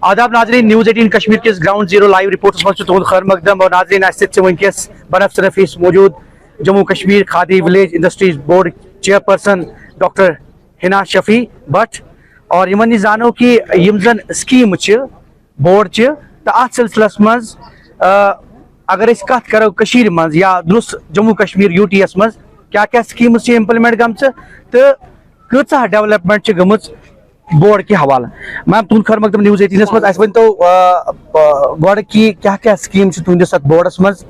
आदाब नाजरीन, न्यूज़ 18 कश्मीर के ग्राउंड जीरो लाइव रिपोर्ट्स में तुम खैर मकदम और नाजरीन वनकस बनफ रफीस मौजूद Jammu Kashmir Khadi village industries board chairperson doctor Hina Shafi Bhat और यमन जानो कि यम जन स्कीम बोर्ड तो अत सिलसिलस मज अगर कत करो कशीर मज या दुरुस जम्मू कश्मीर यूटीएस मज क्या क्या स्कीम इम्प्लीमेंट गम तो कचा डेवलपमेंट गम बोर्ड के हवाला। मैम तुम खैर मकदम न्यूज़ 18 मज वन तो गोड़ की क्या क्या स्कीम तुंदिस बोर्डस मज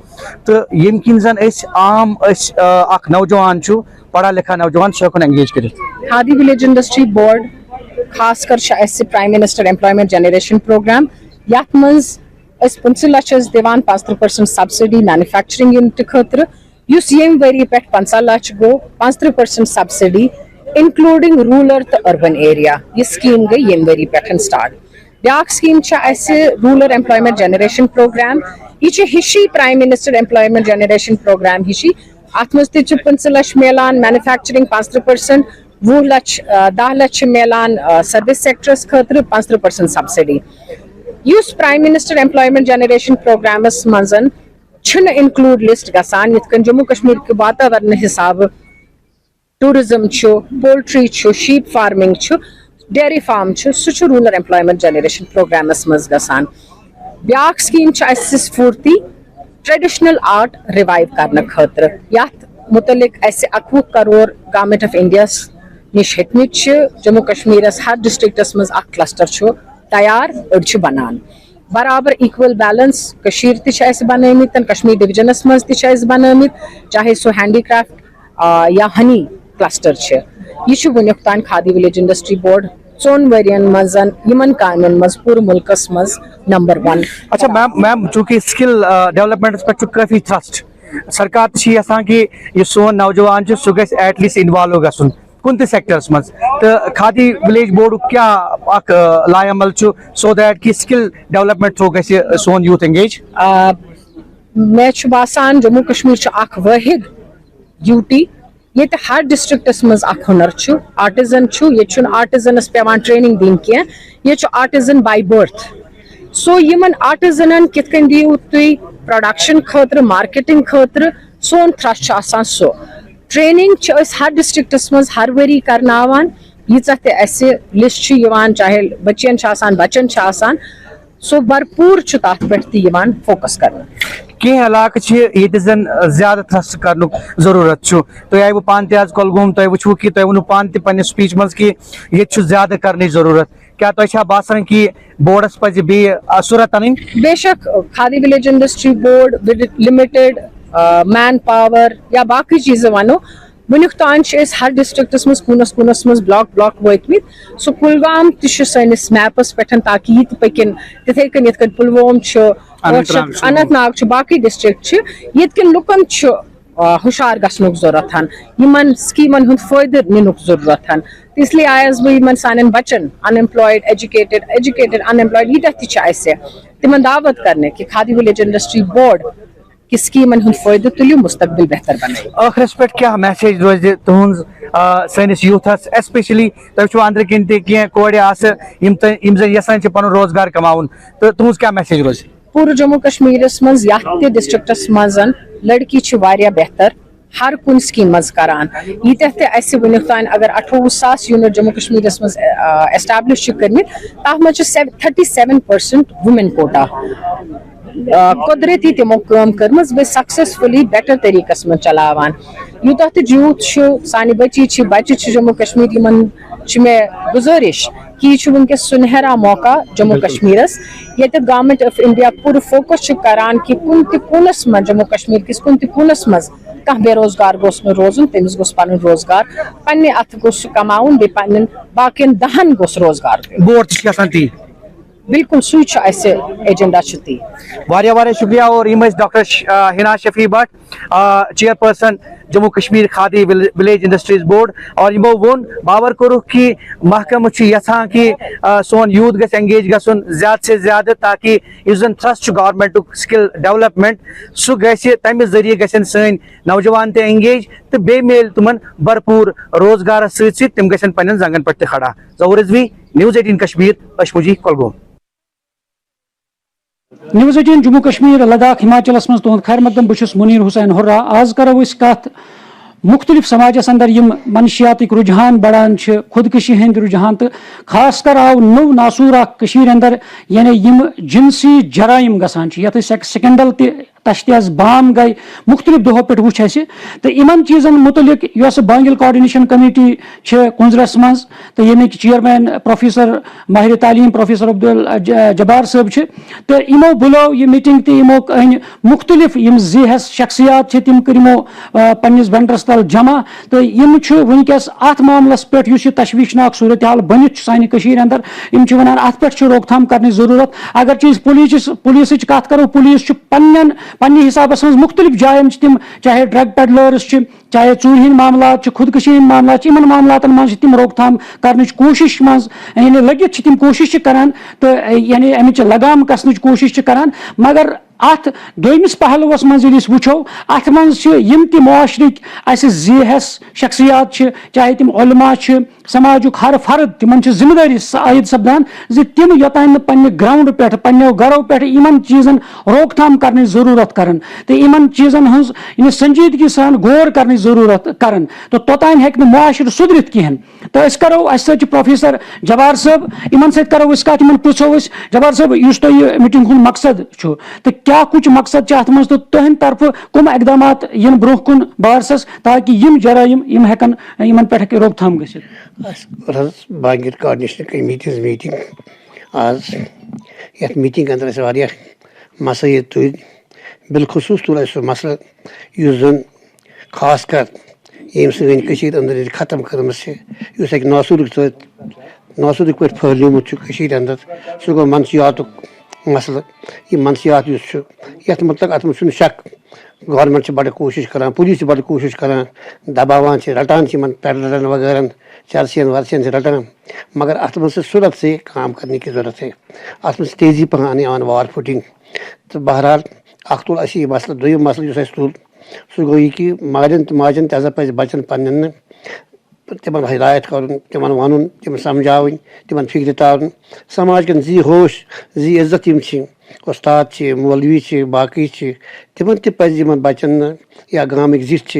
तो यम किन जन आम नौजवान पढ़ा लिखा नौजवान हेकन एंगेज कर खादी विलेज इंडस्ट्री बोर्ड खास कर prime minister employment generation programme यथ मज 15 लाख दिवान 50% सब्सिडी मैन्युफैक्चरिंग यूनिट खतर यम वरी पे 50 लाख गो 50% सब्सिडी इंक्लूडिंग रूरल तो अर्बन एरिया यह स्कीम गई यम वरी पे स्टार्ट। ब्याक scheme rural employment generation programme यह हिशी prime minister employment generation programme हिशी अत मज 15 लाख मिलान मैन्युफैक्चरिंग 50% 10 लाख मिलान सर्विस सेक्टरस खतर 50% सब्सिडी युस prime minister employment generation programmes मजन इंक्लूड लिस्ट गसान यथ जम्मू कश्मीर के वातावरण हिसाब tourism poultry sheep farming dairy farm सह रूरल एम्प्लॉयमेंट जनरेशन प्रोग्रामस मज गसान। ब्याक scheme SFURTI traditional art revive करने खतर यथ मुतलिक 21 करोड़ गवर्नमेंट ऑफ इंडिया निश हेतमित जम्मू कश्मीर हर डिस्ट्रिक्टस मज क्लस्टर तैयार अड़ बनान बराबर इक्वल बैलेंस कशीर त बनमित कश्मीर डिविजनस मज त बनमित चाहे सो हैंडीक्राफ्ट या हनी क्लस्टर यह वनुक तान खादी विलेज इंडस्ट्री बोर्ड 4 वरियन मजन यमन कामन मज पूरे मुल्कस मज नंबर 1। अच्छा मैम चूंकि स्किल डेवलपमेंट पे काफी थ्रस्ट सरकार कि यह सोन नौजवान सह गस एटलीस्ट इन्वॉल्व गसन कुन सेक्टर्स मज तो खादी विलेज बोर्ड क्या लायमल सो दैट कि स्किल डेवलपमेंट थ्रो गस सोन यूथ एंगेज। मे बासान जम्मू कश्मीर वाहिद यूटी ये हर डिस्ट्रिक्टस मज हुनर आर्टिजन ये आर्टिजनस पेवान ट्रेनिंग दिन की ये आर्टिजन बाय बर्थ सो यमन आर्टिजन कित कन दियो तुई प्रोडक्शन खतर मार्केटिंग खतर सोन थ्रस्ट सो ट्रेनिंग हर डिस्ट्रिक्टस मज हर वरी करनावान यीचा ते लिस्ट चाहे बच्चन सो भरपूर तथ पे फोकस कर कह इलाक ये जन ज्यादा थ्रस्ट कर जरूरत तुम आई पान आज कुलगम तुम वो कि तुम वो पान पे स्पीच मज कि ये ज्यादा करने जरूरत क्या तुम बासान कि बोर्डस पज सूरत अन बेशक khadi village industry board with limited man power या बाकी चीजें वनो वनुक तान हर डिस्ट्रिक्टस मज कूनस मज ब्लॉक वतमित सो कुलगाम तस मैपस पे ताकि ये पकिन तिथे कन ये पुलवाम अनंतनाग बाकी डिस्ट्रिक्ट ये लुकन हुशार गसनुक जरूरत यमन स्कीमन हुंद फायदे निनुक जरूरत इसलिए आयस बह सान बच्चन अनएम्प्लॉयड एजुकेटेड अनएम्प्लॉयड यीत तिमन दावत करने कि खादी विलेज इंडस्ट्री बोर्ड कि स्कीमन हुंद फायदे तुलियो मुस्तकबिल बेहतर बने। आखिरस पे क्या मैसेज रोज तुहज सैनिस यूथस स्पेशली तुम अंदर किन कोड़ यसान पन रोजगार कमाउन तो तुहज क्या मैसेज रोज पूरे जम्मू कश्मीर मज ये डिस्ट्रिक्टस मजन लड़की वारिया बेहतर हर कुन स्कीम मज करान यीत वनुक तान अगर 28,000 यूनिट जम्मू कश्मीर मज एस्टैब्लिश कर्मित तथ मज 37% वुमेन कोटा कुदरती तिमो काम कर्मज बे सक्सेसफुली बेटर तरीकस में चलावान यूता यूथ सानि बच्चे जम्मू कश्मीर यमन मे गुजारिश कि यह वनकस सुनहरा मौका जम्मू कश्मीरस ये गवर्नमेंट ऑफ इंडिया पूरे फोकस करान कि कुन कूनस मज जम्मू कश्मीर किस कुन कूनस मज कह बेरोजगार गोस न रोजन तमिस गोस पन रोजगार पन्ने अथ गोस कमाउन बे पन्न बाकियन 10 गोस रोजगार बोर्ड बिल्कुल सू एजेंडा वारिया शुक्रिया और doctor Hina Shafi Bhat chairperson Jammu Kashmir Khadi village industries board और यमो वोन बावर कोरुख कि महकम यहां कि सोन यूथ गस एंगेज गसन ज्यादा से ज्यादा ताकि इस जन थ्रस्ट गवर्नमेंट स्किल डेवलपमेंट सह गि तमि जरिए गसन सन नौजवान ते एंगेज तो बे मेल तुमन भरपूर रोजगार सम गसन पन्न जंगन पे खड़ा। जहूर रिजवी न्यूज़ 18 कश्मीर अशमुजी Kulgam. News18 Jammu Kashmir, Ladakh, Himachal's mans tuhund khair maqdam bus Munir Hussain Hurra. Az karo is kath मुख्तलिफ समाजस अंदर यम मनशियातिक रुझान बढ़ान खुदकशी हंद रुझान तो खास कर आव नो नासूर अंदर यानी यम जिनसी जराइम गसान यथ स्कैंडल तश्त बाम गई मुख्तलिफ दहो पे वो तो इन चीज़न मुतलिक बांगिल कोऑर्डिनेशन कमेटी कुंजरस मज तो यमिक चेयरमैन प्रोफेसर माहिर तालीम प्रोफेसर अब्दुल्ला जब्बार साहब तो इमो बुलो ये मीटिंग तो इमो अन मुख्तलिफ यम ज़ेहस शख्सियात तम करो पन्निस बेंडरस तल जमा तो यम वनकस अत मामलस पे तशवीशनाक सूरत हाल बनित सानि अंदर यम वन अत पे रोकथाम करने जरूरत अगर चीज पुलिस कत करो पुलिस पन्ने हिसाब से मुख्तलिफ जायन तम चाहे ड्रग पेडलर्स चाहे चूर हंद मामला खुदकशी मामला इन मामलात मज तम रोकथाम कर कोशिश मज यानी लगित तम कोशिश करान तो यानी अमिच लगाम कसन कोशिश करान मगर अत दोमिस पहलुस मज वो अत मम मुआशरिक ज़ेहस शख्सियात चाहे तम उलमा समाजुक हर फर्द तिमन जिम्मेदारी आयद सपदान तम योतान पे ग्राउंड पे पो गरों पे इन चीज़न रोकथाम करने जरूरत करन तो इन चीज़न हज संजीदगी सान गौर करने जरूरत करन तो तोतान हेक मुआशर सुधरित कहें तो अस करो अस प्रोफेसर जब्बार साहब इन सो कत इन पृछो जब्बार साहब इस तुम मीटिंग हूँ मकसद तो क्या कुछ मकसद अत मज तो तुहद तरफ कम इकदाम इन ब्रोह कुन बारसस ताकि यम जराइम यम हेकन इन पे रोकथाम गसित बांगिल कोऑर्डिनेशन कमेटी मीटिंग आज ये मीटिंग अंदर मसैल तुल बिलखसूस तुल सह मसल जन खास कर यम सन अंदर खत्म कर्म नासूर पे फैलमुत अंदर सह गो मनशियात मसल ये मनशियात ये मतलब अत मज शक गवर्नमेंट बड़ कोशिश करान पुलिस बड़ कोशिश करान दबावान रटान पेडलरन वगैरह चर्चियन वर्चियन से रटान मगर अत मज सूरत से काम करने की ज़रूरत है अत मज तेज़ी पहन आन वार फुटिंग तो बहरहाल अख तुल अस मसल दोम मसल तुल सह गो यह कि माजन तजा पे बचन पन्न तिमन हिदायत कर तिमन वन तिम समझावन तिमन फिक्र तावन समाज कन जी होश जी इज्जत यम उस्ताद मौलवी बाकी तिमन तज बचन या गामिक जिथ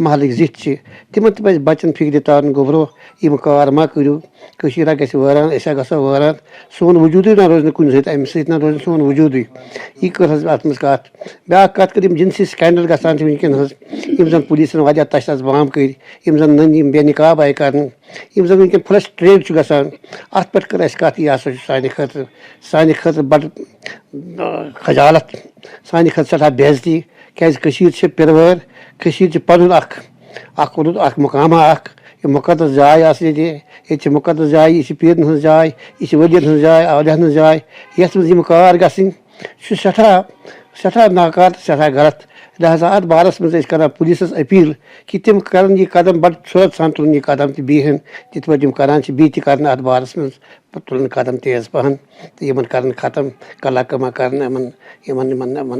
महलिक जिथ तिमन तज बचन फिक्र तावन गोबरो यम कार मा करू कशीरा गस वरान ऐसा गो वरान सोन वजूद ना रोज कुन सत अम सत ना रोज सोन वजूद यह कर अत मज कत ब्या कत कर जिनसी स्कैंडल गसान वनकन यम जन पुलिस वाया तश बाम कर यम जन नन बेनिकाब आय कर यम जन वनकन फ्रस्ट्रेट गसान अत पे कर कत यह हसा सान खतर बड़ खजालत सान खत सठा बेजती क्या पिरवर पन मकामा यह मुकदस जाय ये मुकदस जाय यह पीरन हज जाय यह वलियन हज जाय औलियान हज जाय यथ मज कार गई सठा नाकार सठा गलत लिहाजा अत बारस मज कर पुलिस अपील कि तम कर यह कदम बड़ सूरत सान तुलन यह कदम बीहन तित पे करान बी कर अत बारस मज तुलन कदम तेज पहन तो इन कर खत्म कला कमा कर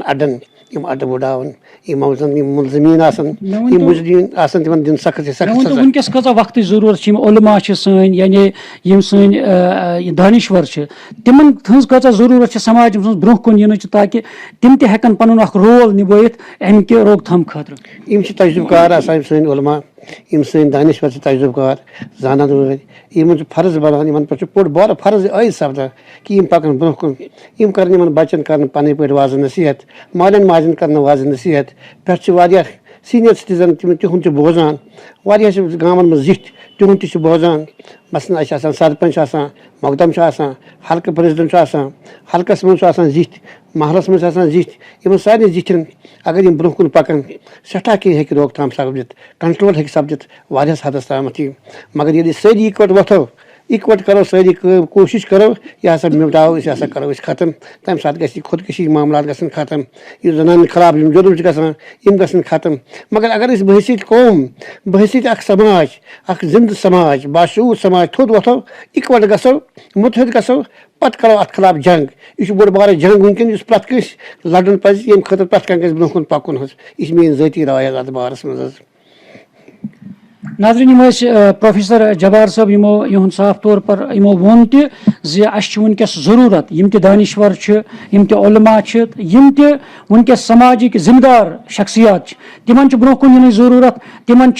अडन अड बुड़ावन मुलजमीन तिमन दिन सख्त से सख्त वनकस कत वक्त जरूरत उलमा सन यानी यम सन दानिश्वर तिमन हज कत जरूरत समाज ब्रोह कुन इन ताकि तम तन पन रोल निभत अम के रोकथाम खतर यम तजुबकार सन उलमा यम सन दानिश्वर तजुबकार जानन वल इन फर्ज बनान इन पे पोड़ बार फर्ज आयद सपदान कि पकन ब्रोह कुन यम कर बचन कर पन पे वाज नसीहत मालन माजन कर वाज नसीहत पे सीनियर सिटीजन तिहद बोजान गामन मज जिथ तिहद बोजान मसलन सरपंच मकदम हल्क प्रेसिडेंट हल्कस मज जिथ महलस मज जिथ इन सारे जिथन अगर यम ब्रोह कुन पकन सठा कह रोकथाम सपदित कंट्रोल हे सपदित वारियास हदस तामत मगर ये सारी इकवट वथो इकवट करो सारी कोशिश करो यह हसा मिटाओ यह हसा करो खत्म तम साथ गि खुदकशी मामला गन खत्म यह जनान खिलाफ जुर्म गम गन खत्म मगर अगर बहसीत कौम बहसीत समाज जिंद समाज बाशूर समाज थोद वथो इकवट गो मुतहद गो पत करो अत खिलाफ जंग यह बोड़ बार जंग वनकन प्रत कस लड़न पे ये खतर प्रत कह ब्रोह कुन पकुन यह मेरी ज़ाती राय अत बारस मज नाज़रीन यम प्रोफेसर जबार साहब यमो साफ तौर पर यमो वोन तस वनकस जरूरत यम दानिश्वर यम उलमा यम वनकस समाजिक जिम्मेदार शख्सियात तिमन ब्रोह कुन इन जरूरत तिमन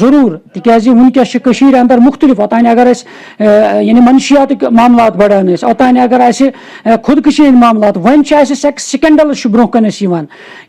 जरूर तिकाज वनकस अंदर मुख्तलिफ ओतान अगर यानी मनशियात मामलात बढ़ान ओतान अगर खुदकशी हंद मामलात वन स्कैंडल ब्रोह कन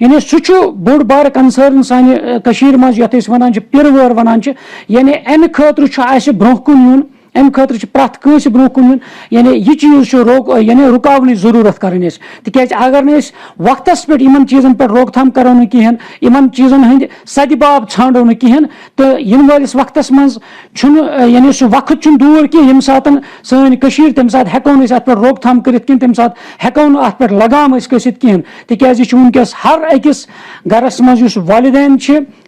यानी सह बोड़ बार कंसर्न सानि मज ये वन पिरवर वन यानी अमि खतर ब्रोह कुन यून अमि खतर प्रथ कंस ब्रोह कुन यून यानी यह चीज यानी रुकावन जरूरत कर तिकाज अगर न वक्त पे इन चीज़न पे रोकथाम करो न कहें इन चीज़न हंद सदबाब छाड़ो न कहें तो इन वालिस वक्त मज यानी सह वक्त दूर कि यम सात सन तम सात हेको अत पे रोकथाम कर तम सात हेको अत पे लगाम कसित कहें तिकाज वनकस हर अकिस गरस मज वालिदैन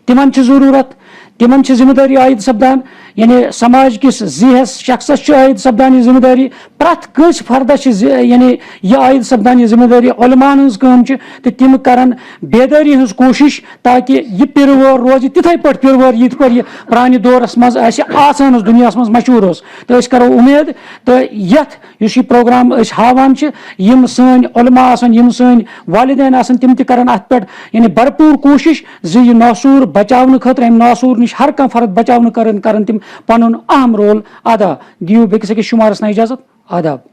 तिमन जरूरत तिमन जिम्मेदारी आयद सपदान यानी समाज किस जिहस शख्सस आयद सपदान जिम्मेदारी प्रथ कंस फर्दस यानी यह आयद सपदान जिम्मेदारी उलमान हज काम तो तिम करन बेदारी हज कोशिश ताकि यह पिरवर रोज तिथे पे पिरवर ये पे यह प्रान दौरस मज आसान दुनिया मज मशहूर तो करो उम्मीद तो यह प्रोग्राम हावान यम सन उलमा यम सन वालिदैन तिम तन अत पे यानी भरपूर कोशिश यह नासूर बचाव खतर अम नासूर नश हर कह फर्द बचाव कर तिम पन अहम रोल अदा दियो बेकिस अकिस शुमारस इजाजत आदाब।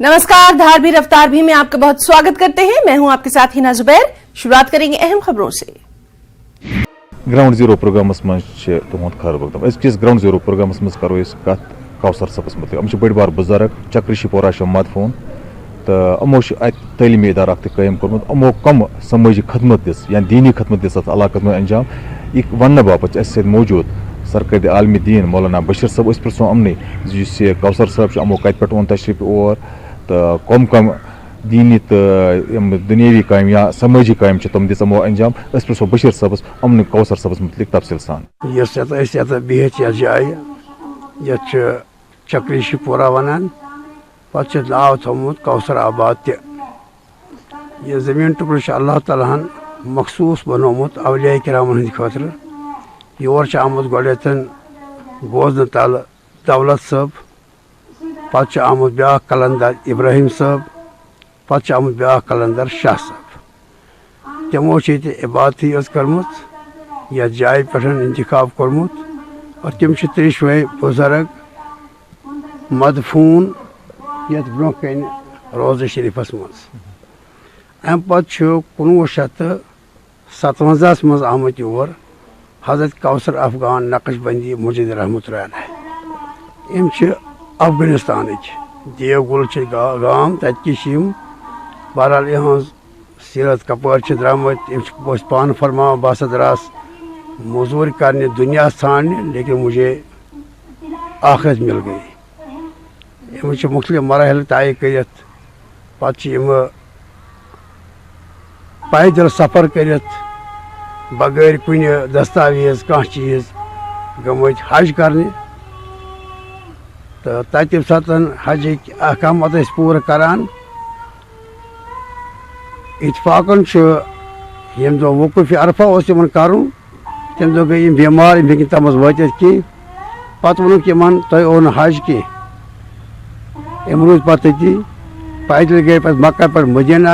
नमस्कार, धार भी रफ्तार भी में आपका बहुत स्वागत करते हैं। मैं हूं आपके साथ हिना जुबैर। शुरुआत करेंगे अहम खबरों से। ग्राउंड जीरो प्रोग्राम मज तुद खैर मकदम अस ग्राउंड जीरो प्रोग्राम मज करो कत कौसर सबस मुतलिक बड़ बार बुजुर्ग चक्र शिपोरा मद फोन तो अमो तलीमी इदारा कायम कोर्मुत अमो कम समाजी खदमत दिस या दीनी खदमत दिस इलाक में अंजाम यह वन बापत मौजूद सरकद आलमी दीन मौलाना बशीर साहब पो अमन कौसर साहब अमो कत पे ओन तशरीफ और तो कम कम दीनी तो दुनियावी काम या समाजी काम तम दमो अंजाम पो बशीर साहबस अमन कौसर साहबस मुतलिक तफसील सान बिहत जाए ये चक्री शिपोरा वनान पे नाव थोमुत कौसर आबाद तह ज़मीन टुकर अल्लाह ताला मखसूस बनोमुत अवलिया किरामन हंद खतर योर आमुत गोडन बोजन तल दौलत साहब पे आमुत ब्या कलंदर इब्राहिम साहब पे आमुत ब्या कलंदर शाह साहब तमो इबादत कर्मुत या जाय पे इंतखाब कोर्मुत और तम त्रिशवे बुजुर्ग मदफून ये ब्रोह कन रोज़ शरीफस मज अम पे 1957 मज आमुत योर हजरत कौसर अफगान नक्शबंदी मुजिद रहमत यम अफगानिस्तान देवगुल गाम तम बहरहाल यह सीरत कपर द्रामत पान फरमा बस दरास मजूर करने दुनिया छाड़ने लेकिन मुझे आखिरत मिल गई यम मुख्तलिफ मराहल तय कर पैदल सफ़र कर बगैर कुन दस्तावेज कह चीज़ गमत हज करने तो तम सात हज अहकामत पूरा करान इतफाकन यम दो वकूफ़ अरफा कर तम दो गई बीमार हे तम वात कह पे वोक इन तुम ओ हज कह रूज पे पैदल गए पे मक्का पे मदीना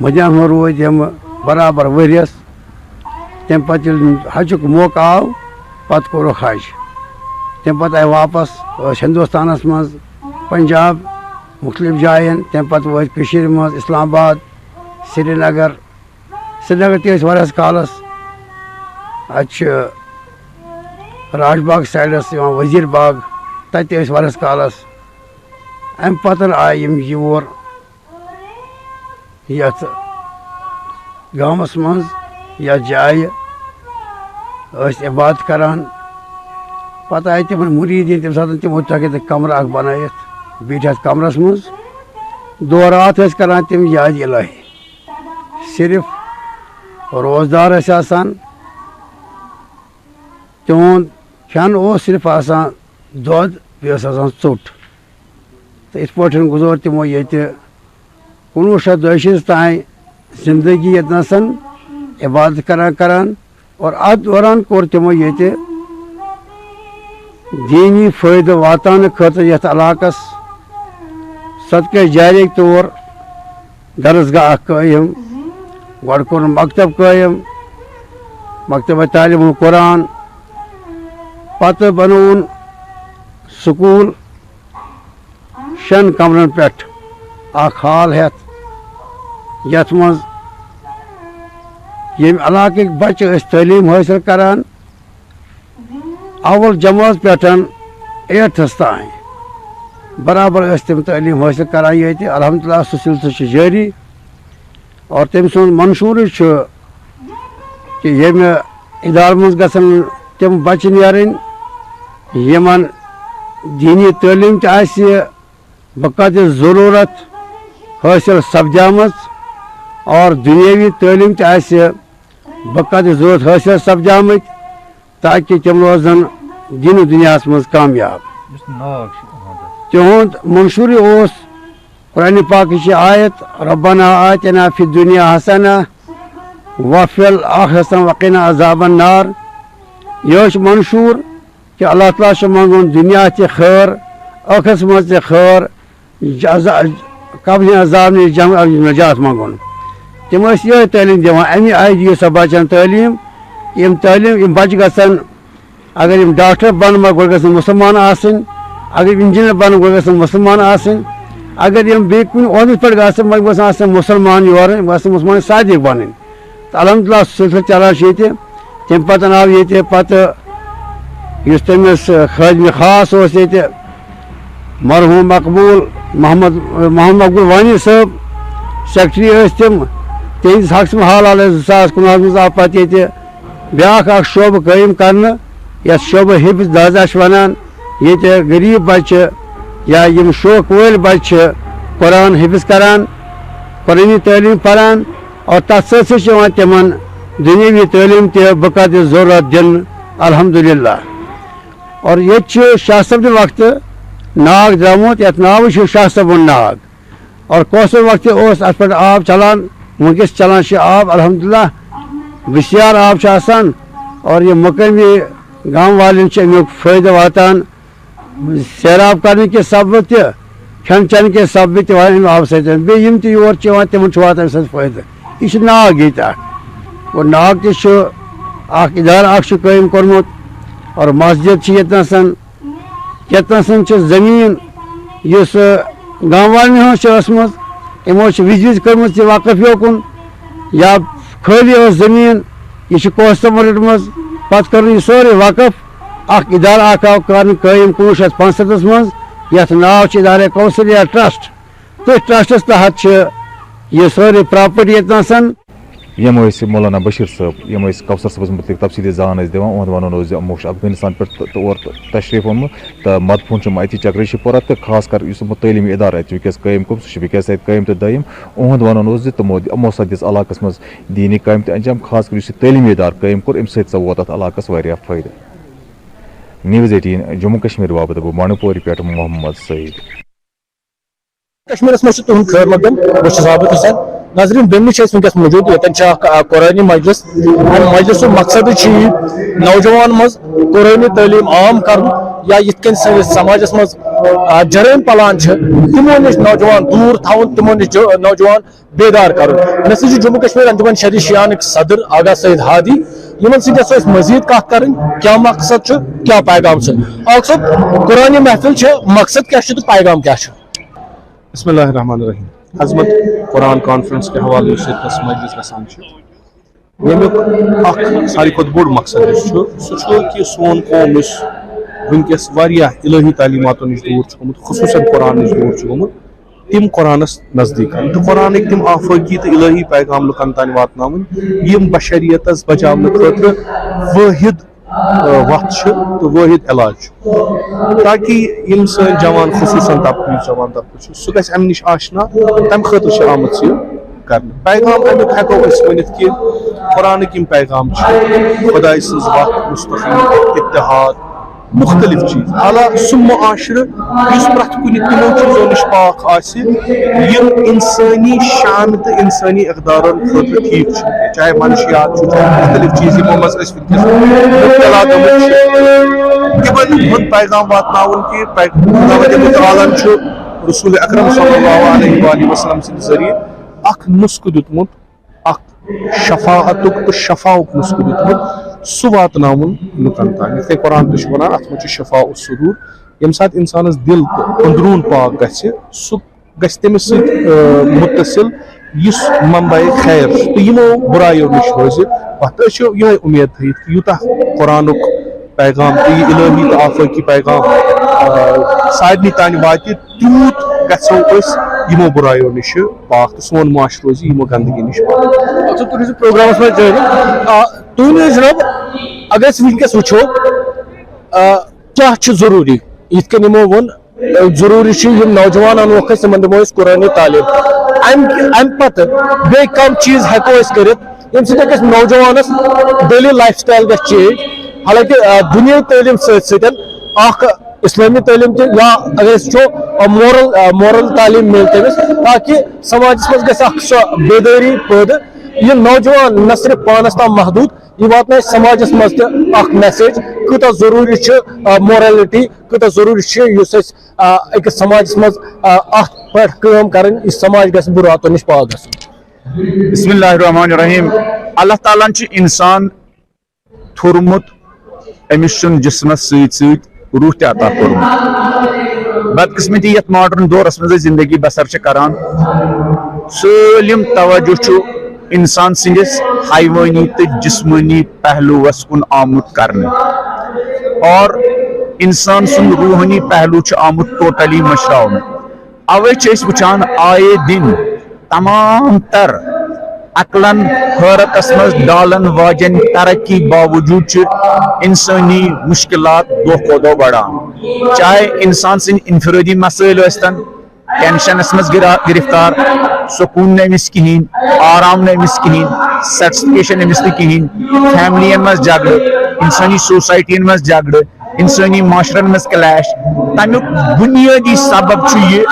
मदीना रोज यम बराबर वरियस तम पे हज मौका आव पे कोर हज तम पे आए वापस हिंदुस्तान मज पंजाब मुख्तलिफ जायन तम पे वत मज इस्लामाबाद श्रीनगर तस कालस राजबाग साइडस वजीर बाग तस कालस अम पतन आए योर यथ गामस मज या जाय इबादत करान पता आए तम मुरीदीन तम सात तमो तक कमरा बनात बिठ कमरस मज दो रात करान तम याद इलाही सिर्फ रोजदार आसान तिहुंद کھٮ۪ن اوس صرف آسان دۄد بیٚیہِ ٲس آسان ژوٚٹ تہٕ یِتھ پٲٹھۍ گُزٲر تِمو ییٚتہِ 1942 تانۍ زندگی ییٚتنَس عبادت کران اور اَتھ دوران کوٚر تِمو ییٚتہِ دیٖنی فٲیدٕ واتناونہٕ خٲطرٕ یَتھ علاقَس صدقے جاریہٕکۍ طور درسگاہ اکھ قٲیِم گۄڈٕ کوٚرُن مکتب قٲیِم مکتبہ تعلیٖم القرآن پتہٕ بنووُن سکوٗل 6 کمرن پٮ۪ٹھ اکھ ہال ہٮ۪تھ یتھ منٛز ییٚمہِ علاقٕکۍ بچہِ ٲسۍ تعلیٖم حٲصِل کران اول جمٲژ پٮ۪ٹھ 8تھس تانۍ برابر ٲسۍ تِم تعلیٖم حٲصِل کران ییٚتہِ الحمدللہ سُہ سلسلہٕ چھُ جٲری اور تٔمۍ سُنٛد منصوٗرٕے چھُ کہِ ییٚمہِ اِدارٕ منٛز گژھن تِم بچہِ نیرٕنۍ یِمن دیٖنی تعلیٖم تہِ آسہِ بقدر ضروٗرت حٲصِل سپدیمٕژ اور دُنیٲوی تعلیٖم تہِ آسہِ بقدر ضروٗرت حٲصِل سپدیمٕتۍ تاکہِ تِم روزن دیٖنہٕ دُنیاہس منٛز کامیاب تِہُنٛد منصوٗرٕے اوس قرآنِ پاکٕچ آیت ربنا آتنا فی الدنیا حسنہ وفی الآخرۃ وقنا عذاب النار یہِ چھُ منصوٗر کہ اللہ تعالیٰ چھُ منٛگُن دُنیا تہِ خٲر ٲخرس منٛز تہِ خٲر قبرِ عذاب نِش نجات منٛگُن تِم ٲسۍ یِہوٚے تعلیٖم دِوان اَمہِ آیہِ دِیِو سا بچن تعلیٖم یِم بچہِ گژھن اگر یِم ڈاکٹر بنن مگر گۄڈٕ گژھن مُسلمان آسٕنۍ اگر اِنجیٖنر بنن گۄڈٕ گژھن مُسلمان آسٕنۍ اگر یِم بیٚیہِ کُنہِ عہدس پٮ۪ٹھ گژھن مگر گژھن آسٕنۍ مُسلمان یورٕ یِم گژھن مُسلمان صادق بنٕنۍ تہٕ الحمدللہ سلسلہٕ چلان چھُ ییٚتہِ تمہِ پتہٕ آو ییٚتہِ پتہٕ یُس تٔمِس خٲدمہِ خاص اوس ییٚتہِ مرحوٗم مقبوٗل محمد مقبوٗل وانی صٲب سیکٹری ٲسۍ تِم تِہنٛدِس حقس منٛز حال حالے 2019 منٛز آو پتہٕ ییٚتہِ بیٛاکھ اکھ شعبہٕ قٲیِم کرنہٕ یتھ شعبہٕ حفظ دازا چھِ ونان ییٚتہِ غریٖب بچہِ یا یِم شوق وٲلۍ بچہِ چھِ قرآن حفظ کران قرٲنی تعلیٖم پران اور تتھ سۭتۍ سۭتۍ چھِ یِوان تِمن دُنیٲوی تعلیٖم تہِ بقدر ضروٗرت دِنہٕ الحمدللہ اور ییٚتہِ چھُ شاہ صٲبنہِ وقتہٕ ناگ درٛامُت یتھ ناوٕے چھُ شاہ صٲبُن ناگ اور کوثر وقتہٕ اوس اتھ پٮ۪ٹھ آب چلان وٕنکٮ۪س چلان چھُ آب الحمدللہ وسیار آب چھُ آسان اور یہِ مقٲمی گام والٮ۪ن چھُ امیُک فٲیدٕ واتان سیراب کرنہٕ کہِ سببہٕ تہِ کھٮ۪ن چٮ۪ن کہِ سببہٕ تہِ اَمہِ آبہٕ سۭتۍ بیٚیہِ یِم تہِ یور چھِ یِوان تِمن چھُ واتان اَمہِ سۭتۍ فٲیدٕ یہِ چھُ ناگ ییٚتہِ اکھ اور ناگ تہِ چھُ اکھ اِدارٕ اکھ چھُ قٲیِم کوٚرمُت اور مسجد چھِ ییٚتنَس چھِ زٔمیٖن یُس گام والٮ۪ن ہٕنٛز چھِ ٲسمٕژ یِمو چھِ وِزِ کٔرمٕژ یہِ وقف یوکُن یا خٲلی ٲس زٔمیٖن یہِ چھِ کوستَمو رٔٹمٕژ پتہٕ کٔرٕن یہِ سورُے وقف اکھ اِدارٕ اکھ آو کرنہٕ قٲیِم 1965 منٛز یتھ ناو چھُ اِدارے کوثریہ ٹرسٹ تٔتھۍ ٹرسٹس تحت چھِ یہِ سٲرٕے پراپرٹی ییٚتنَس یم مولانا بشیر صٲب یم کوثر صٲبس متعلق تفصیلی زان دِوان اُہُنٛد ونُن اوس زِ یِمو چھُ افغٲنِستان پٮ۪ٹھ اور تشریٖف اوٚنمُت تہٕ مدفوٗن چھُ اَتی چکریشی پورہ تہٕ خاص کر یُس یِمو تعلیٖمی اِدارٕ اَتہِ وٕنکیٚس قٲیِم کوٚر سُہ چھُ وٕنکیٚس اَتہِ قٲیِم تہٕ دٲیِم اُہُنٛد ونُن اوس زِ یِمو سا دِژ علاقس منٛز دیٖنی کامہِ تہِ انجام خاص کر یُس یہِ تعلیٖمی اِدارٕ قٲیِم کوٚر اَمہِ سۭتۍ ووت اَتھ علاقس واریاہ فٲیدٕ News 18 جموں کشمیر باپتھ گوٚو بنڈپورِ پٮ۪ٹھ محمد سعید کشمیرس منٛز چھُ تُہُنٛد خٲر مقدم بہٕ چھُس عابد حسین ناظریٖن بیٚنہِ چھِ أسۍ وٕنکیٚس موٗجوٗد ییٚتٮ۪ن چھُ اکھ قرآنی مجلس اَمہِ مجلسُک مقصدٕے چھُ یہِ نوجوان منٛز قرآنی تعلیٖم عام کرُن یا یِتھ کٔنۍ سٲنِس سماجس منٛز جرٲیِم پلان چھِ تِمو نِش نوجوان دوٗر تھاوُن تِمو نِش نوجوان بیدار کرُن مےٚ سۭتۍ چھُ جموں کشمیر انجمن شہری شیانٕکۍ صدر آغا سعید ہادی یِمن سۭتۍ یژھو أسۍ مزیٖد کتھ کرٕنۍ کیاہ مقصد چھُ کیاہ پیغام چھُ آغا صٲب قرآنی محفل چھِ مقصد کیاہ چھُ تہٕ پیغام کیاہ چھُ بسم اللہ الرحمن الرحیم عظمت قرآن کانفرنس کے حوالے یُس ییٚتنس مجلس گژھان چھُ ییٚمیُک اکھ ساروی کھۄتہٕ بوٚڑ مقصد یُس چھُ سُہ چھُ کہِ سون قوم یُس وٕنکیٚس واریاہ الہی تعلیٖماتو نِش دوٗر چھُ گوٚمُت خصوٗصن قرآن نِش دوٗر چھُ گوٚمُت تِم قرآنس نزدیٖک انٕنۍ تہٕ قرآنٕکۍ تِم آفٲقی تہٕ الہی پیغام لُکن تانۍ واتناوٕنۍ یِم بشریتس بچاونہٕ خٲطرٕ وٲحد وتھ چھِ تہٕ وٲحد علاج چھُ تاکہِ یِم سٲنۍ جوان خصوٗصن طبقہٕ یُس جوان طبقہٕ چھُ سُہ گژھِ امہِ نِش آشنا تمہِ خٲطرٕ چھِ آمٕژ یہِ کرنہٕ پیغام امیُک ہٮ۪کو أسۍ ؤنِتھ کہِ قرآنٕکۍ یِم پیغام چھِ خۄداے سٕنٛز وتھ مُستقیٖم اتحاد مختلف چیز اعلیٰ سہ معاشرٕ یُس پرٛٮ۪تھ کُنہِ تِمو چیٖزو نِش پاک آسہِ یِم اِنسٲنی شان تہٕ اِنسٲنی اقدارن خٲطرٕ ٹھیٖک چھِ چاہے منشیات چھُ چاہے مختلف چیٖز یِمو منٛز أسۍ وٕنکیٚس مُبتلا گٔمٕتۍ چھِ تِمن ہُنٛد پیغام واتناوُن کہِ خۄداوندِ مُتعالن چھُ رسول اکرم صلی اللہ علیہ وآلہ وسلم سٕنٛدِ ذٔریعہٕ اکھ نُسخہٕ دیُتمُت اکھ شفاعتُک تہٕ شفاؤک نُسخہٕ دیُتمُت سُہ واتناوُن لُکن تام یِتھ کٔنۍ قرآن تہِ چھُ وَنان اَتھ منٛز چھُ شفاء الصدور ییٚمہِ ساتہٕ اِنسانس دِل تہٕ أنٛدروٗن پاک گژھِ سُہ گژھِ تٔمِس سۭتۍ مُتصِل یُس منبعے خیر چھُ تہٕ یِمو برایو نِش روزِ پتہٕ أسۍ چھِ یِہوے اُمید تھٲیِتھ کہِ یوٗتاہ قرآنُک پیغام تہٕ یہِ الہی تہٕ آفٲقی پیغام سارنٕے تانۍ واتہِ تیوٗت گژھو أسۍ یِمو برایو نِش پاک تہٕ سون معاشرٕ روزِ یِمو گنٛدگی نِش پاک. تُہۍ روٗزِو پروگرامس منٛز جٲری. تُہۍ ؤنِو جناب اگر أسۍ وٕنکیٚس وٕچھو کیاہ چھُ ضروٗری یِتھ کٔنۍ یِمو ووٚن ضروٗری چھُ یِم نوجوان انوکھ أسۍ یِمن دِمو أسۍ قرآنی تعلیٖم امہِ پتہٕ بیٚیہِ کم چیٖز ہٮ۪کو أسۍ کٔرِتھ ییٚمہِ سۭتۍ أکِس نوجوانس ڈیلی لایف سٹایل گژھِ چینج حالانکہِ دُنیٲیی تعلیٖم سۭتۍ سۭتۍ اکھ اسلٲمی تعلیٖم تہِ یا اگر أسۍ وٕچھو مورل تعلیٖم مِلہِ تٔمِس تاکہِ سماجس منٛز گژھِ اکھ سۄ بیدٲری پٲدٕ یہِ نوجوان نہ صرف پانس تام محدوٗد یہِ واتنایہِ سماجس منٛز تہِ اکھ میسیج کۭژاہ ضروٗری چھِ مورلٹی کۭژاہ ضروٗری چھِ یُس أسۍ أکِس سماجس منٛز اتھ پٮ۪ٹھ کٲم کرٕنۍ یہِ سماج گژھِ بُراتو نِش پاک گژھُن. بسم اللہ الرحمن الرحیم. اللہ تعالیٰ چھُ انسان تھوٚرمُت أمِس چھُنہٕ جسمس سۭتۍ سۭتۍ روح تہِ عطا کوٚرمُت. بدقسمتی یتھ ماڈرن دورس منٛز أسۍ زندگی بسر چھِ کران سٲلِم توجہ چھُ انسان سٕنٛدِس حیوٲنی تہٕ جسمٲنی پہلوٗوس کُن آمُت کرنہٕ اور انسان سُنٛد روحٲنی پہلوٗ چھُ آمُت ٹوٹلی مٔشراونہٕ. اوے چھِ أسۍ وٕچھان آیے دِن تمام تر عقلن حٲرتس منٛز ڈالن واجٮ۪ن ترقی باوجوٗد چھِ انسٲنی مُشکلات دۄہ کھۄتہٕ دۄہ بڑان چاہے انسان سٕنٛدۍ انفرٲدی مسٲیل ٲسۍتن ٹینشنس منٛز گرفتار سکوٗن نہٕ أمِس کِہینۍ آرام نہٕ أمِس کِہینۍ سیٹسفکیشن أمِس نہٕ کِہینۍ فیملین منٛز جگڑٕ انسٲنی سوسایٹین منٛز جگڑٕ انسٲنی معاشرن منٛز کلیش تمیُک بُنیٲدی سبب چھُ یہِ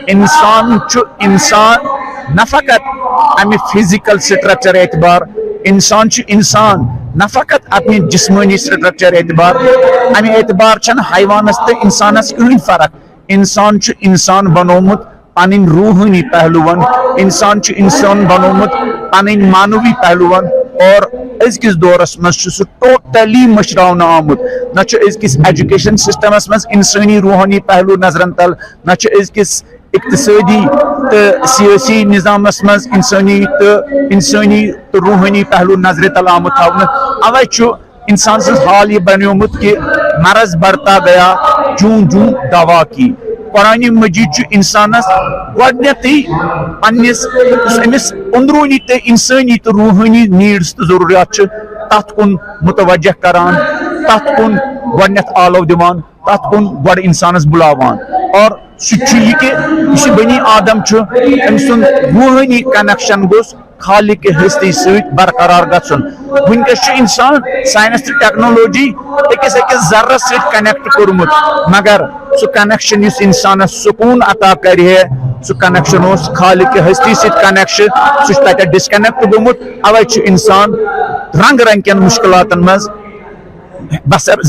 انسان چھُ انسان نہ فقط امہِ فزیکل سٹرکچر اعتبار انسان چھُ انسان نہ فقط اپنہِ جسمٲنی سٹرکچر اعتبار امہِ اعتبار چھنہٕ حیوانس تہٕ انسانس کٕہٕنۍ فرق. انسان چھُ انسان بنومُت پنٕنۍ روحٲنی پہلوٗون انسان چھُ انسان بنومُت پنٕنۍ مانوی پہلوٗون اور أزکِس دورس منٛز چھُ سُہ ٹوٹلی مٔشراونہٕ آمُت. نہ چھُ أزکِس ایجوکیشن سسٹمس منٛز انسٲنی روحٲنی پہلوٗ نظرن تل نہ چھُ أزکِس اقتصٲدی تہٕ سیٲسی نظامس منٛز انسٲنی تہٕ روحٲنی پہلوٗ نظرِ تل آمُت تھاونہٕ. اوے چھُ انسان سٕنٛز حال یہِ بنیومُت کہِ مرض بڑھتا گیا جوں جوں دوا کی. قرآنِ مجیٖد چھُ انسانس گۄڈنیتھٕے پننِس یُس أمِس أنٛدروٗنی تہٕ انسٲنی تہٕ روحٲنی نیڈس تہٕ ضروٗریات چھِ تتھ کُن متوجہ کران تتھ کُن گۄڈنیتھ آلو دِوان تتھ کُن گۄڈٕ انسانس بُلاوان اور سُہ چھُ یہِ کہِ یُس یہِ بنی آدم چھُ أمۍ سُنٛد روحٲنی کنیکشن گوٚژھ خالق ہستی سۭتۍ برقرار گژھُن. ونکیٚس چھُ انسان ساینس تہٕ ٹیکنالوجی أکِس ذرس سۭتۍ کنیکٹ کوٚرمُت مگر سُہ کنیکشن یُس انسانس سکوٗن عطا کرِ ہے سُہ کنیکشن اوس خالق ہستی سۭتۍ کنیکشن سُہ چھُ تتٮ۪تھ ڈسکنیکٹ گوٚمُت. اوے چھُ انسان رنگ رنگ کٮ۪ن مُشکلاتن منٛز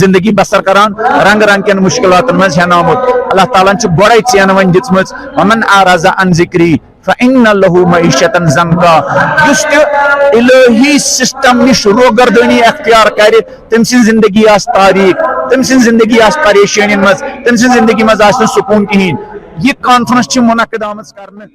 زندگی بسر کران رنگ رنگ کٮ۪ن مُشکلاتن منٛز ہٮ۪ناومُت. اللہ تعالیٰ چھُ گۄڈے ژین وۄنۍ دِژمٕژ ومن اعرض عن ذکری فإن له معیشة ضنکا. یُس تہِ الہی سسٹم نِش روگردٲنی اختیار کرِ تٔمۍ سٕنٛز زندگی آسہِ تاریٖک تٔمۍ سٕنٛز زندگی آسہِ پریشٲنین منٛز تٔمۍ سٕنٛز زندگی منٛز آسہِ نہٕ سکوٗن کِہینۍ. یہِ کانفرنس چھِ مُنعقد آمٕژ کرنہٕ